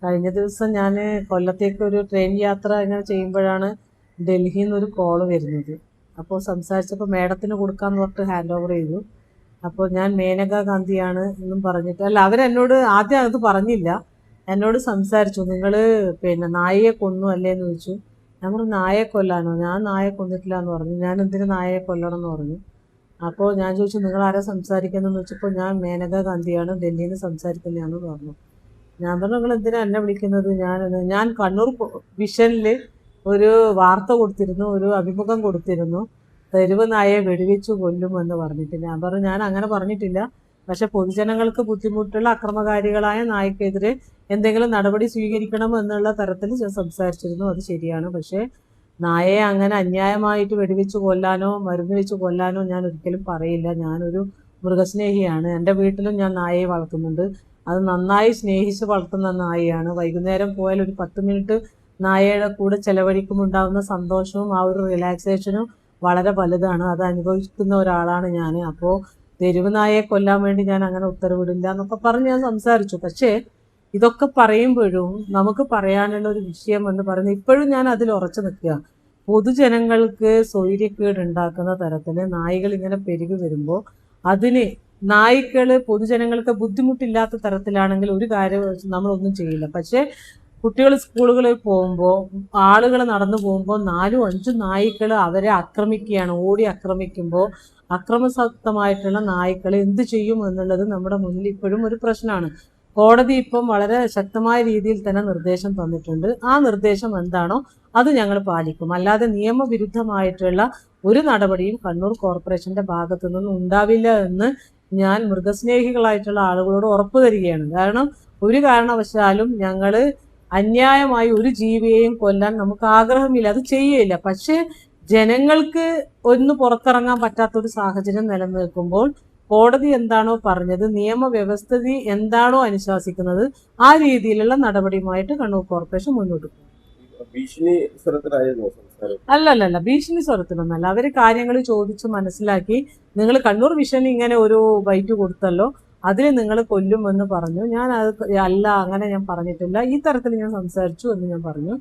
കഴിഞ്ഞ ദിവസം ഞാൻ കൊല്ലത്തേക്ക് ഒരു ട്രെയിൻ യാത്ര ഇങ്ങനെ ചെയ്യുമ്പോഴാണ് ഡൽഹിയിൽ നിന്നൊരു കോള് വരുന്നത്. അപ്പോൾ സംസാരിച്ചപ്പോൾ മേഡത്തിന് കൊടുക്കാമെന്ന് പറഞ്ഞിട്ട് ഹാൻഡ് ഓവർ ചെയ്തു. അപ്പോൾ ഞാൻ മേനകാ ഗാന്ധിയാണ് എന്നും പറഞ്ഞിട്ട്, അല്ല അവരെന്നോട് ആദ്യം അത് പറഞ്ഞില്ല, എന്നോട് സംസാരിച്ചു. നിങ്ങൾ നായയെ കൊന്നു അല്ലേന്ന് ചോദിച്ചു. ഞാൻ പറഞ്ഞു നായയെ കൊല്ലാനോ, ഞാൻ നായയെ കൊന്നിട്ടില്ല എന്ന് പറഞ്ഞു. ഞാൻ എന്തിനു നായയെ കൊല്ലണം എന്ന് പറഞ്ഞു. അപ്പോൾ ഞാൻ ചോദിച്ചു നിങ്ങൾ ആരാ സംസാരിക്കുന്നതെന്ന് വെച്ചപ്പോൾ ഞാൻ മേനകാ ഗാന്ധിയാണ്, ഡൽഹിയിൽ നിന്ന് സംസാരിക്കുന്നതാണെന്ന് പറഞ്ഞു. ഞാൻ പറഞ്ഞു നിങ്ങൾ എന്തിനാ എന്നെ വിളിക്കുന്നത്? ഞാൻ കണ്ണൂർ വിഷനിൽ ഒരു വാർത്ത കൊടുത്തിരുന്നു, ഒരു അഭിമുഖം കൊടുത്തിരുന്നു, തെരുവ് നായയെ വെടിവെച്ചു കൊല്ലുമെന്ന് പറഞ്ഞിട്ട്. ഞാൻ പറഞ്ഞു ഞാൻ അങ്ങനെ പറഞ്ഞിട്ടില്ല, പക്ഷെ പൊതുജനങ്ങൾക്ക് ബുദ്ധിമുട്ടുള്ള അക്രമകാരികളായ നായ്ക്കെതിരെ എന്തെങ്കിലും നടപടി സ്വീകരിക്കണം എന്നുള്ള തരത്തിൽ ഞാൻ സംസാരിച്ചിരുന്നു. അത് ശരിയാണ്. പക്ഷേ നായയെ അങ്ങനെ അന്യായമായിട്ട് വെടിവെച്ച് കൊല്ലാനോ മരുന്ന് വെച്ച് കൊല്ലാനോ ഞാൻ ഒരിക്കലും പറയില്ല. ഞാനൊരു മൃഗസ്നേഹിയാണ്. എൻ്റെ വീട്ടിലും ഞാൻ നായയെ വളർത്തുന്നുണ്ട്. അത് നന്നായി സ്നേഹിച്ച് വളർത്തുന്ന നായയാണ്. വൈകുന്നേരം പോയാൽ ഒരു 10 മിനിറ്റ് നായയുടെ കൂടെ ചെലവഴിക്കുമുണ്ടാകുന്ന സന്തോഷവും ആ ഒരു റിലാക്സേഷനും വളരെ വലുതാണ്. അത് അനുഭവിക്കുന്ന ഒരാളാണ് ഞാൻ. അപ്പോൾ തെരുവ് നായയെ കൊല്ലാൻ വേണ്ടി ഞാൻ അങ്ങനെ ഉത്തരവിടില്ല എന്നൊക്കെ പറഞ്ഞ് ഞാൻ സംസാരിച്ചു. പക്ഷേ ഇതൊക്കെ പറയുമ്പോഴും നമുക്ക് പറയാനുള്ള ഒരു വിഷയം എന്ന് പറയുന്നത്, ഇപ്പോഴും ഞാൻ അതിൽ ഉറച്ചു നിൽക്കുക. പൊതുജനങ്ങൾക്ക് സ്വൈര്യക്കേട് ഉണ്ടാക്കുന്ന തരത്തിൽ നായ്കൾ ഇങ്ങനെ പെരുകി വരുമ്പോൾ അതിന് നായ്ക്കൾ പൊതുജനങ്ങൾക്ക് ബുദ്ധിമുട്ടില്ലാത്ത തരത്തിലാണെങ്കിൽ ഒരു കാര്യം നമ്മളൊന്നും ചെയ്യില്ല. പക്ഷേ കുട്ടികൾ സ്കൂളുകളിൽ പോകുമ്പോൾ, ആളുകൾ നടന്നു പോകുമ്പോൾ 4-5 നായ്ക്കൾ അവരെ ആക്രമിക്കുകയാണ്. ഓടി ആക്രമിക്കുമ്പോൾ അക്രമസക്തമായിട്ടുള്ള നായ്ക്കൾ എന്ത് ചെയ്യും എന്നുള്ളത് നമ്മുടെ മുന്നിൽ ഇപ്പോഴും ഒരു പ്രശ്നമാണ്. കോടതി ഇപ്പം വളരെ ശക്തമായ രീതിയിൽ തന്നെ നിർദ്ദേശം തന്നിട്ടുണ്ട്. ആ നിർദ്ദേശം എന്താണോ അത് ഞങ്ങൾ പാലിക്കും. അല്ലാതെ നിയമവിരുദ്ധമായിട്ടുള്ള ഒരു നടപടിയും കണ്ണൂർ കോർപ്പറേഷന്റെ ഭാഗത്തു നിന്നും ഉണ്ടാവില്ല എന്ന് ഞാൻ മൃഗസ്നേഹികളായിട്ടുള്ള ആളുകളോട് ഉറപ്പു തരികയാണ്. കാരണം ഒരു കാരണവശാലും ഞങ്ങൾ അന്യായമായി ഒരു ജീവിയെയും കൊല്ലാൻ നമുക്ക് ആഗ്രഹമില്ല, അത് ചെയ്യില്ല. പക്ഷേ ജനങ്ങൾക്ക് ഒന്ന് പുറത്തിറങ്ങാൻ പറ്റാത്തൊരു സാഹചര്യം നിലനിൽക്കുമ്പോൾ കോടതി എന്താണോ പറഞ്ഞത്, നിയമവ്യവസ്ഥിതി എന്താണോ അനുശാസിക്കുന്നത്, ആ രീതിയിലുള്ള നടപടിയുമായിട്ട് കണ്ണൂർ കോർപ്പറേഷൻ മുന്നോട്ട് പോകും. അല്ലല്ല, ഭീഷണി സ്വരത്തിലൊന്നല്ല. അവര് കാര്യങ്ങൾ ചോദിച്ച് മനസ്സിലാക്കി, നിങ്ങൾ കണ്ണൂർ വിഷൻ ഇങ്ങനെ ഒരു ബൈറ്റ് കൊടുത്തല്ലോ, അതിന് നിങ്ങൾ കൊല്ലുമെന്ന് പറഞ്ഞു. ഞാൻ അത് അല്ല, അങ്ങനെ ഞാൻ പറഞ്ഞിട്ടില്ല, ഈ തരത്തിൽ ഞാൻ സംസാരിച്ചു എന്ന് ഞാൻ പറഞ്ഞു.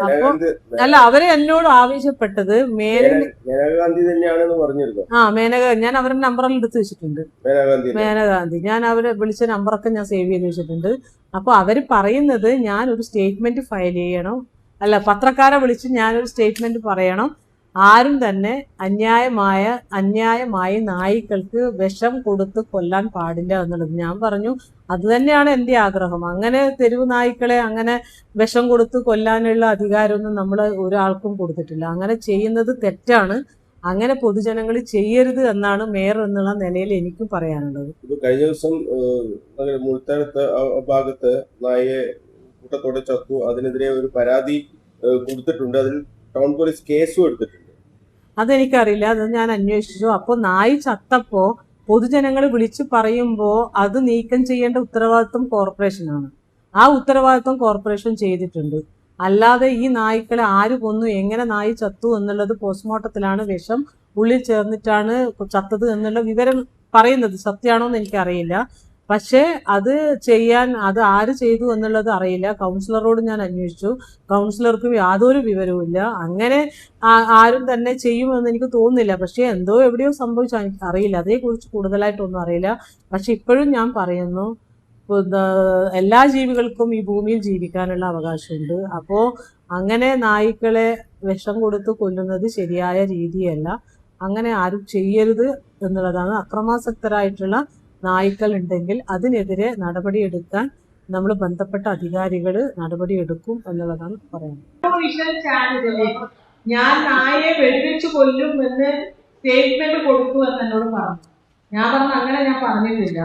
അപ്പൊ അല്ല, അവരെ എന്നോട് ആവശ്യപ്പെട്ടത് മേനക, ഞാൻ അവരുടെ നമ്പറെല്ലാം എടുത്ത് വെച്ചിട്ടുണ്ട്. മേനകാന്തി, ഞാൻ അവരെ വിളിച്ച നമ്പറൊക്കെ ഞാൻ സേവ് ചെയ്ത് വെച്ചിട്ടുണ്ട്. അപ്പൊ അവര് പറയുന്നത് ഞാൻ ഒരു സ്റ്റേറ്റ്മെന്റ് ഫയൽ ചെയ്യണം, അല്ല പത്രക്കാരെ വിളിച്ച് ഞാനൊരു സ്റ്റേറ്റ്മെന്റ് പറയണം, ആരും തന്നെ അന്യായമായി നായ്ക്കൾക്ക് വിഷം കൊടുത്ത് കൊല്ലാൻ പാടില്ല എന്നുള്ളത്. ഞാൻ പറഞ്ഞു അത് തന്നെയാണ് എൻ്റെ ആഗ്രഹം. അങ്ങനെ തെരുവ് നായ്ക്കളെ അങ്ങനെ വിഷം കൊടുത്ത് കൊല്ലാനുള്ള അധികാരമൊന്നും നമ്മൾ ഒരാൾക്കും കൊടുത്തിട്ടില്ല. അങ്ങനെ ചെയ്യുന്നത് തെറ്റാണ്. അങ്ങനെ പൊതുജനങ്ങൾ ചെയ്യരുത് എന്നാണ് മേയർ എന്നുള്ള നിലയിൽ എനിക്കും പറയാനുള്ളത്. കഴിഞ്ഞ ദിവസം ഭാഗത്ത് നായയെ കൂട്ടത്തോടെ ചത്തു, അതിനെതിരെ ഒരു പരാതി കൊടുത്തിട്ടുണ്ട്. അതിൽ ടൗൺ പോലീസ് കേസും എടുത്തിട്ടുണ്ട്. അതെനിക്കറിയില്ല, അത് ഞാൻ അന്വേഷിച്ചു. അപ്പോൾ നായി ചത്തപ്പോ പൊതുജനങ്ങൾ വിളിച്ചു പറയുമ്പോൾ അത് നീക്കം ചെയ്യേണ്ട ഉത്തരവാദിത്വം കോർപ്പറേഷനാണ്. ആ ഉത്തരവാദിത്വം കോർപ്പറേഷൻ ചെയ്തിട്ടുണ്ട്. അല്ലാതെ ഈ നായ്ക്കളെ ആര് കൊന്നു, എങ്ങനെ നായി ചത്തു എന്നുള്ളത് പോസ്റ്റ്മോർട്ടത്തിലാണ് വിഷം ഉള്ളിൽ ചേർന്നിട്ടാണ് ചത്തത് എന്നുള്ള വിവരം പറയുന്നത്. സത്യമാണോ എന്ന് എനിക്കറിയില്ല. പക്ഷേ അത് ചെയ്യാൻ അത് ആര് ചെയ്തു എന്നുള്ളത് അറിയില്ല. കൗൺസിലറോട് ഞാൻ അന്വേഷിച്ചു, കൗൺസിലർക്കും യാതൊരു വിവരവുമില്ല. അങ്ങനെ ആരും തന്നെ ചെയ്യുമെന്ന് എനിക്ക് തോന്നുന്നില്ല. പക്ഷേ എന്തോ എവിടെയോ സംഭവിച്ചു, എനിക്ക് അറിയില്ല, അതേക്കുറിച്ച് കൂടുതലായിട്ടൊന്നും അറിയില്ല. പക്ഷെ ഇപ്പോഴും ഞാൻ പറയുന്നു, എല്ലാ ജീവികൾക്കും ഈ ഭൂമിയിൽ ജീവിക്കാനുള്ള അവകാശമുണ്ട്. അപ്പോൾ അങ്ങനെ നായ്ക്കളെ വിഷം കൊടുത്ത് കൊല്ലുന്നത് ശരിയായ രീതിയല്ല. അങ്ങനെ ആരും ചെയ്യരുത് എന്നുള്ളതാണ്. അക്രമാസക്തരായിട്ടുള്ള നായ്ക്കൾ ഉണ്ടെങ്കിൽ അതിനെതിരെ നടപടിയെടുക്കാൻ നമ്മൾ ബന്ധപ്പെട്ട അധികാരികൾ നടപടിയെടുക്കും എന്നുള്ളതാണ് പറയുന്നത്. ഞാൻ നായയെ വെടിവെച്ച് കൊല്ലും എന്ന് സ്റ്റേറ്റ്മെന്റ് കൊടുക്കൂ എന്ന് എന്നോട് പറഞ്ഞു. ഞാൻ പറഞ്ഞു അങ്ങനെ ഞാൻ പറഞ്ഞിട്ടില്ല,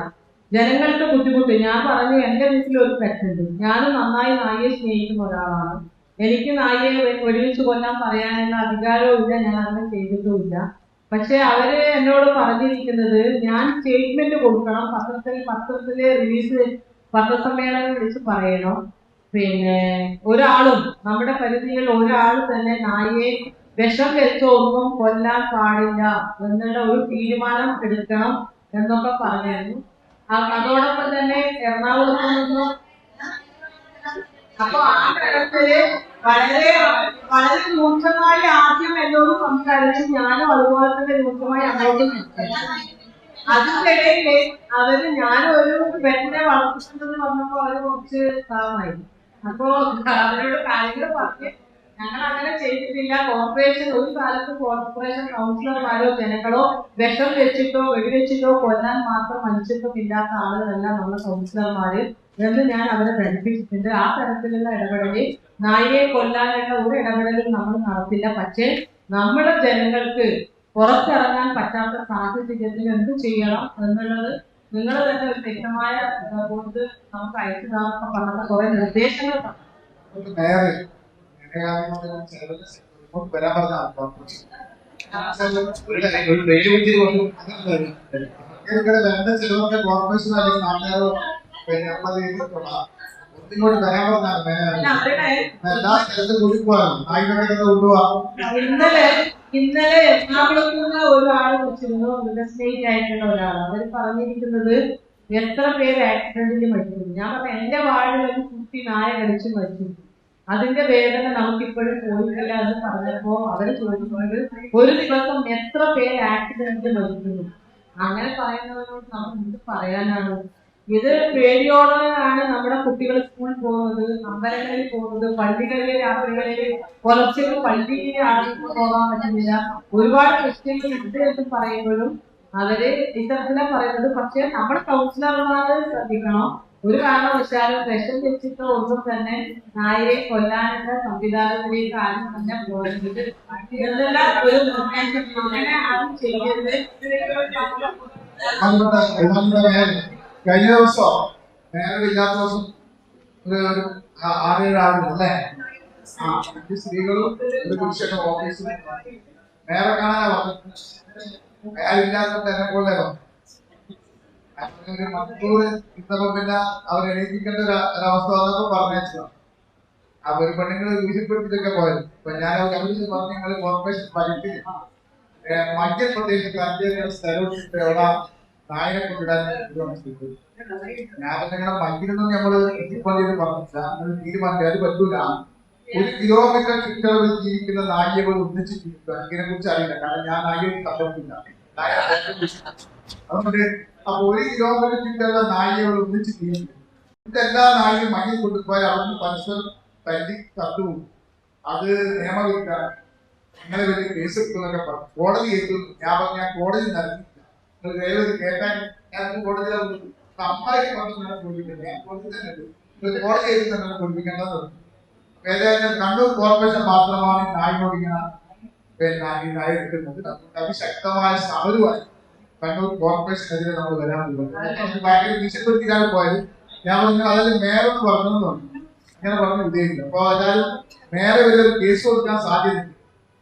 ജനങ്ങൾക്ക് ബുദ്ധിമുട്ട്. ഞാൻ പറഞ്ഞു എൻ്റെ വീട്ടിൽ ഒരു പെറ്റുണ്ട്, ഞാനും നന്നായി നായയെ സ്നേഹിക്കുന്ന ഒരാളാണ്, എനിക്ക് നായയെ വെടിവെച്ച് കൊല്ലാൻ പറയാനുള്ള അധികാരവും ഇല്ല, ഞാൻ അങ്ങനെ ചെയ്തിട്ടുമില്ല. പക്ഷെ അവര് എന്നോട് പറഞ്ഞിരിക്കുന്നത് ഞാൻ സ്റ്റേറ്റ്മെന്റ് കൊടുക്കണം, പത്രത്തില് റിലീസ്, പത്രസമ്മേളനം വിളിച്ച് പറയണം. ഒരാളും നമ്മുടെ പരിധിയിൽ ഒരാൾ തന്നെ നായയെ വിഷം വെച്ചൊന്നും കൊല്ലാൻ പാടില്ല എന്നുള്ള ഒരു തീരുമാനം എടുക്കണം എന്നൊക്കെ പറഞ്ഞായിരുന്നു. അതോടൊപ്പം തന്നെ എറണാകുളത്ത് നിന്നും അപ്പൊ ആ തരത്തില് വളരെ വളരെ രൂക്ഷമായി ആദ്യം എന്നോട് സംസാരിച്ചു. ഞാനും അതുപോലെ തന്നെ രൂക്ഷമായി അങ്ങോട്ട് അതിനിടയില് ഞാനും ഒരു പെണ്ണിനെ വളർത്തുന്നുണ്ടെന്ന് പറഞ്ഞപ്പോ അവര് കുറച്ച് താമായി. അപ്പൊ അവരോട് കാര്യങ്ങൾ പറഞ്ഞ് ഞങ്ങൾ അങ്ങനെ ചെയ്തിട്ടില്ല. കോർപ്പറേഷൻ ഒരു കാലത്ത് കോർപ്പറേഷൻ കൗൺസിലർമാരോ ജനങ്ങളോ വിഷം വെച്ചിട്ടോ വെടിവെച്ചിട്ടോ കൊല്ലാൻ മാത്രം മനുഷ്യത്വമില്ലാത്ത ആളുകളല്ല നമ്മുടെ കൗൺസിലർമാര് എന്ന് ഞാൻ അവരെ പഠിപ്പിച്ചിട്ടുണ്ട്. ആ തരത്തിലുള്ള ഇടപെടല് നായയെ കൊല്ലാനുള്ള ഒരു ഇടപെടലും നമ്മൾ നടത്തില്ല. പക്ഷേ നമ്മുടെ ജനങ്ങൾക്ക് പുറത്തിറങ്ങാൻ പറ്റാത്ത സാഹചര്യത്തിൽ എന്ത് ചെയ്യണം എന്നുള്ളത് നിങ്ങൾ തന്നെ ഒരു വ്യക്തമായ കൊണ്ട് നമുക്ക് അയച്ചതാണെന്ന് പറഞ്ഞ കുറെ നിർദ്ദേശങ്ങൾ കോർപ്പറേഷൻ അല്ലെങ്കിൽ നാട്ടുകാരോ ഇങ്ങോട്ട് വരാൻ പറഞ്ഞാൽ എല്ലാ സ്ഥലത്തും കൂടിപ്പോകാം ആയിക്കോട്ടെ കൊണ്ടുപോകാം. ഇന്നലെ എറണാകുളത്തുനിന്ന് ഒരാൾ വിളിച്ചിരുന്നു. സ്റ്റേറ്റ് ആയിട്ടുള്ള ഒരാൾ. അവർ പറഞ്ഞിരിക്കുന്നത് എത്ര പേര് ആക്സിഡന്റിൽ മരിക്കുന്നു. ഞാൻ പറഞ്ഞ എന്റെ വാർഡിൽ ഒരു കുട്ടി നായ കടിച്ച് മരിച്ചു. അതിന്റെ വേദന നമുക്കിപ്പോഴും പോയിട്ടില്ല എന്ന് പറഞ്ഞപ്പോ അവര് ചോദിക്കുന്നത് ഒരു ദിവസം എത്ര പേര് ആക്സിഡന്റിൽ മരിക്കുന്നു. അങ്ങനെ പറയുന്നവരോട് നമുക്ക് എന്ത് പറയാനാണ്? ഇത് പേടിയോടെയാണ് നമ്മുടെ കുട്ടികൾ സ്കൂളിൽ പോകുന്നത്, അമ്പലങ്ങളിൽ പോകുന്നത്, പള്ളികളിലെ രാത്രികളിൽ പുലർച്ചയ്ക്ക് പള്ളിയിൽ ആളുകൾക്ക് പോകാൻ പറ്റുന്നില്ല. ഒരുപാട് ക്രിസ്ത്യൻസ് ഉണ്ട് എന്ന് പറയുമ്പോഴും അവര് ഇത്തരത്തിലാ പറയുന്നത്. പക്ഷെ നമ്മുടെ കൗൺസിലർമാര് ശ്രദ്ധിക്കണം. ഒരു കാരണവശാലും വിഷം വെച്ചിട്ടോ ഒന്നും തന്നെ നായയെ കൊല്ലാനുള്ള സംവിധാനത്തിലേക്ക് ആരും തന്നെ പോകരുത് എന്നെല്ലാം ഒരു നിർദ്ദേശം. അങ്ങനെ ആരും ചെയ്യരുത്. കഴിഞ്ഞ ദിവസം നേരില്ലാത്ത ദിവസം ഒരു 6-7 ആളുണ്ട് അല്ലേ? സ്ത്രീകളും ഒരു പുരുഷനും ഓഫീസിൽ നേരെ കാണാനാ പറഞ്ഞു. അയാളില്ലാത്ത എന്നെ പോലെ ഒരു മണിക്കൂർ ഇന്നപ്പോ പിന്നെ അവർ എണീപ്പിക്കേണ്ട ഒരവസ്ഥ വന്നപ്പോ പറഞ്ഞതാണ്. അപ്പൊ ഒരു പെണ്ണുങ്ങൾ വീഴ്ചപ്പെടുത്തിട്ടൊക്കെ പോയത്. അപ്പൊ ഞാൻ കമ്മിറ്റി പറഞ്ഞു നിങ്ങൾ കോർപ്പറേഷൻ ബജറ്റിൽ മധ്യപ്രദേശ് സ്ഥലം എവിടെ നായനെ കൊണ്ടിടാൻ ഞാൻ നിങ്ങളുടെ മഞ്ഞിനൊന്നും നമ്മള് എത്തിപ്പള്ളിയിൽ പറഞ്ഞില്ല. തീരുമാനിക്കുക അത് പറ്റൂല. 1 കിലോമീറ്റർ ചുറ്റളവിൽ ജീവിക്കുന്ന നായകൾ ഒന്നിച്ച് ജീവിക്കുക. ഇതിനെ കുറിച്ച് അറിയില്ല. കാരണം ഞാൻ നായയെ കണ്ടിട്ടില്ല. അതുകൊണ്ട് അപ്പൊ 1 കിലോമീറ്റർ ചുറ്റുള്ള നായകൾ ഒന്നിച്ച് ജീവിക്കും. ഇതെല്ലാ നായയും മഞ്ഞിൽ കൊണ്ടുപോയി അവിടുന്ന് പരസ്പരം തല്ലി തട്ടുവും. അത് നിയമവിരുദ്ധ നിങ്ങളെ വലിയ കേസ് എടുക്കുന്നൊക്കെ പറഞ്ഞു. കോടതി എത്തുന്നു. ഞാൻ കോടതി നൽകിയില്ല. നിങ്ങൾ ദയവ് കേട്ടാൻ ഞാൻ കോടതിയിലാണ് അമ്മായി പറഞ്ഞു പൊളിപ്പിക്കുന്നത്. ഞാൻ കോടതി തന്നെ കോടതി എഴുതി തന്നെ പൊളിപ്പിക്കേണ്ടത്. ഏതായാലും കണ്ണൂർ കോർപ്പറേഷൻ മാത്രമാണ് നായ ഓടിക്കുന്ന ഈ നായ എടുക്കുന്നത്. അതിശക്തമായ സമരമായി കണ്ണൂർ കോർപ്പറേഷനെതിരെ നമ്മൾ വരാൻ പോകുന്നത്. ഭയങ്കര ഭീഷണിപ്പെടുത്തിയാണ് പോയത്. ഞാൻ പറഞ്ഞു അതായത് മേയറെന്ന് പറഞ്ഞെന്ന് ഇങ്ങനെ പറഞ്ഞ് വിജയിക്കില്ല. അപ്പൊ ഏതായാലും മേയറെ വലിയൊരു കേസ് കൊടുക്കാൻ സാധ്യതയുണ്ട്.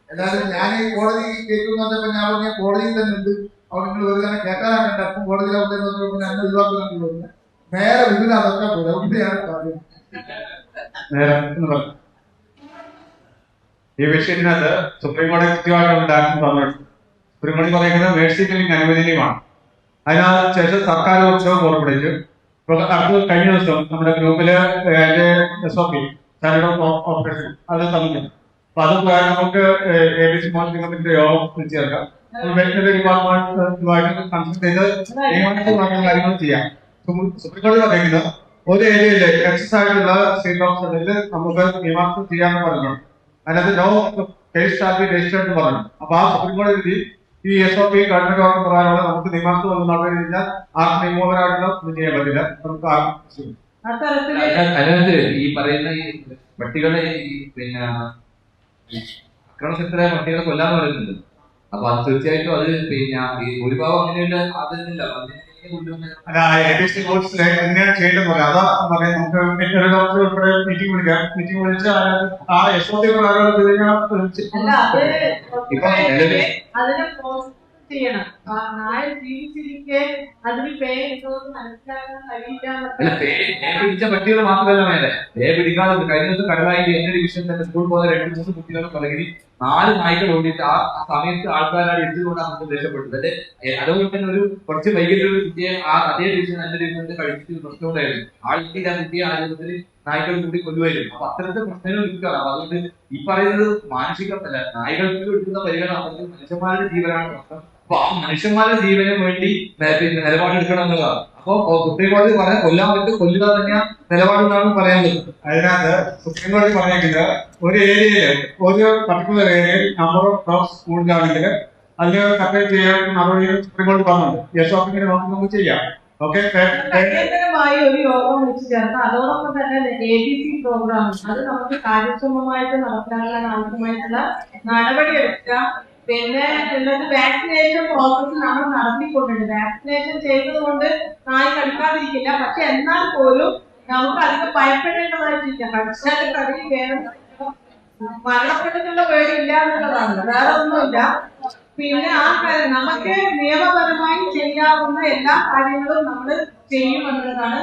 ഏതായാലും ഞാൻ ഈ കോടതി കേൾക്കുന്ന പറഞ്ഞപ്പോ ഞാൻ പറഞ്ഞ കോടതിയിൽ തന്നെ ഉണ്ട്. അവിടെ നിങ്ങൾ ഒരു തന്നെ കേൾക്കാനാണ്. അപ്പം കോടതിയിലാവുന്ന എന്നെ ഒഴിവാക്കുന്നുണ്ട്. മേയറെ വിപിന് അതൊക്കെ പുരോഗതിയാണ് സാധ്യത. ഈ വിഷയത്തിനകത്ത് സുപ്രീം കോടതി കൃത്യമായിട്ട് ഉണ്ടാക്കി തന്നിട്ടുണ്ട്. സുപ്രീം കോടതി പറയുന്നത് മേഴ്സി കില്ലിംഗ് അനുവദനീയമാണ്. അതിനകത്ത് ശേഷം സർക്കാർ ഉത്സവം പുറപ്പെടുവിച്ചു. അടുത്ത കഴിഞ്ഞ ദിവസം നമ്മുടെ ഗ്രൂപ്പില് SOP സ്റ്റാൻഡേർഡ് ഓപ്പറേഷൻ അത് തന്നു. അപ്പൊ അത് നമുക്ക് ABC മോണിറ്ററിംഗ് കമ്മിറ്റിയുടെ യോഗം വിളിച്ചു ചേർക്കാം. വെറ്ററിനറി ഡിപ്പാർട്ട്മെന്റുമായിട്ട് കൺസൾട്ട് ചെയ്ത് നിയമപരമായ കാര്യങ്ങൾ ചെയ്യാം. സുപ്രീം കോടതി പറയുന്നത് ഒരു ഏരിയയില് എക്സസ് ആയിട്ടുള്ള സ്റ്റേറ്റ് ഓഫീസറിൽ നമുക്ക് നിയമം ചെയ്യാമെന്ന് പറഞ്ഞിട്ടുണ്ട്. അതിനകത്ത് no case shall be registered എന്ന് പറഞ്ഞു. അപ്പൊ ആ സുപ്രീം കോടതി വിധി ഈ SOP ഗവൺമെന്റ് ഓർഡർ പ്രകാരമാണ് നമുക്ക് നിയമത്തിൽ വന്ന് നടന്നു കഴിഞ്ഞാൽ ആർക്കും നിയമപരമായിട്ടുള്ള ഒന്നും ചെയ്യാൻ പറ്റില്ല. നമുക്ക് അതിനകത്ത് ഈ പറയുന്ന ഈ പട്ടികളെ പിന്നെ അക്രമശക്തരായ പട്ടികളെ കൊല്ലാന്ന് പറയുന്നുണ്ട്. അപ്പൊ അത് തീർച്ചയായിട്ടും അത് പിന്നെ ഈ ഭൂരിഭാഗം അങ്ങനെയുള്ള അതില്ല ABC കോഴ്സിൽ എങ്ങനെയാണ് ചെയ്യേണ്ടത് പറയാം. അതാ പറയാം. നമുക്ക് ഉൾപ്പെടെ മീറ്റിംഗ് വിളിക്കാം. മീറ്റിംഗ് വിളിച്ച് ആ SOP പ്രകാരം ഇപ്പൊ നിലവിൽ ചെയ്യണം. നായ ജീവിച്ചിരിക്കെ അതിന് പേരുണ്ടോന്ന് മനസ്സിലാക്കാൻ കഴിയില്ല. പിടിച്ച പട്ടികൾ മാത്രമല്ല മേലെ പേ പിടിക്കാതെ കഴിഞ്ഞ ദിവസം കടലായി എന്റെ ഡിവിഷൻ തന്നെ സ്കൂൾ പോകുന്ന 2-3 കുട്ടികളെ പലകി 4 നായ്ക്കൾ ഓടിയിട്ട് ആ സമയത്ത് ആൾക്കാരാണ് എടുത്തുകൊണ്ടാണ് നമുക്ക് രക്ഷപ്പെട്ടത്. അതുകൊണ്ട് തന്നെ ഒരു കുറച്ച് വൈകിട്ട് ഒരു കുട്ടിയെ ആ അതേ ഡിവിഷൻ എന്റെ ഡിവിഷനിൽ കഴിച്ചിട്ട് പ്രശ്നമുണ്ടായിരുന്നു. ആ കുട്ടിയെ ആ കുട്ടിയെ ആരോഗ്യത്തിൽ നായ്ക്കൾ കൂടി കൊല്ലുമായിരുന്നു. അപ്പൊ അത്തരത്തിൽ പ്രശ്നങ്ങൾ എടുക്കുകയാണ്. അപ്പൊ അതുകൊണ്ട് ഈ പറയുന്നത് മാനുഷികമല്ല, നായ്കൾക്ക് എടുക്കുന്ന പരിഗണന മനുഷ്യന്മാരുടെ ജീവനാണ് പ്രശ്നം. അപ്പൊ ആ മനുഷ്യന്മാരുടെ ജീവന് വേണ്ടി പിന്നെ നിലപാടെടുക്കണം എന്നുള്ളതാണ്. അപ്പൊ സുപ്രീം കോടതി പറഞ്ഞ കൊല്ലാൻ പറ്റും, കൊല്ലുക തന്നെയാ നിലപാടെന്നാണ് പറയുന്നത്. അതിനകത്ത് സുപ്രീം കോടതി പറഞ്ഞേക്കുന്നത് ഒരു ഏരിയയില് ഒരു പർട്ടിക്കുലർ ഏരിയയിൽ നമ്പർ ഓഫ് ഡോഗ്സ് കൂടുതലാണെങ്കിൽ അതിന് സെപ്പറേറ്റ് ചെയ്യാൻ നടപടികൾ സുപ്രീം കോടതി പറഞ്ഞത്. യെസ് നോക്കി നമുക്ക് ചെയ്യാം. ഓക്കെ, അടിയന്തരമായി ഒരു യോഗം വിളിച്ചു ചേർന്ന് അതോടൊപ്പം തന്നെ ABC പ്രോഗ്രാം അത് നമുക്ക് കാര്യക്ഷമമായിട്ട് നടപ്പിലാക്കാൻ ആവശ്യമായിട്ടുള്ള നടപടി എടുക്കുക. പിന്നെ ഉള്ളത് വാക്സിനേഷൻ പ്രോസസ് നമ്മൾ നടത്തിക്കൊണ്ടുണ്ട്. വാക്സിനേഷൻ ചെയ്തതുകൊണ്ട് നായി കടിക്കാതിരിക്കില്ല. പക്ഷെ എന്നാൽ പോലും നമുക്ക് അധികം ഭയപ്പെടേണ്ടതായിട്ടില്ല. കടിച്ചാൽ കടി വേണം, മരണപ്പെട്ടിട്ടുള്ള പേടിയില്ല എന്നുള്ളതാണ്, വേറെ ഒന്നുമില്ല. പിന്നെ ആ നമുക്ക് നിയമപരമായി ചെയ്യാവുന്ന എല്ലാ കാര്യങ്ങളും നമ്മൾ ചെയ്യുമെന്നുള്ളതാണ്